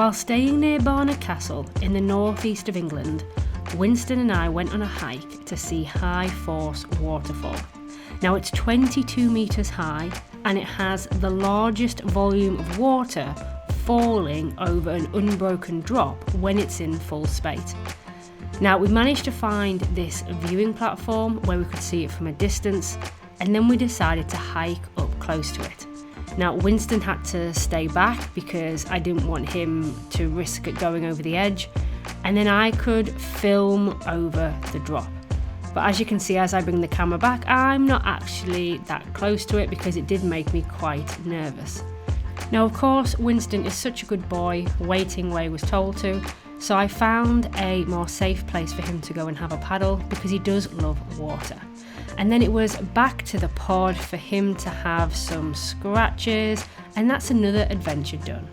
While staying near Barnard Castle in the northeast of England, Winston and I went on a hike to see HIGH FORCE Waterfall. Now it's 22 metres high and it has the largest volume of water falling over an unbroken drop when it's in full spate. Now we managed to find this viewing platform where we could see it from a distance, and then we decided to hike up close to it. Now Winston had to stay back because I didn't want him to risk it going over the edge, and then I could film over the drop. But as you can see, as I bring the camera back, I'm not actually that close to it because it did make me quite nervous. Now of course Winston is such a good boy, waiting where he was told to, so I found a more safe place for him to go and have a paddle because he does love water. And then it was back to the pod for him to have some scratches, and that's another adventure done.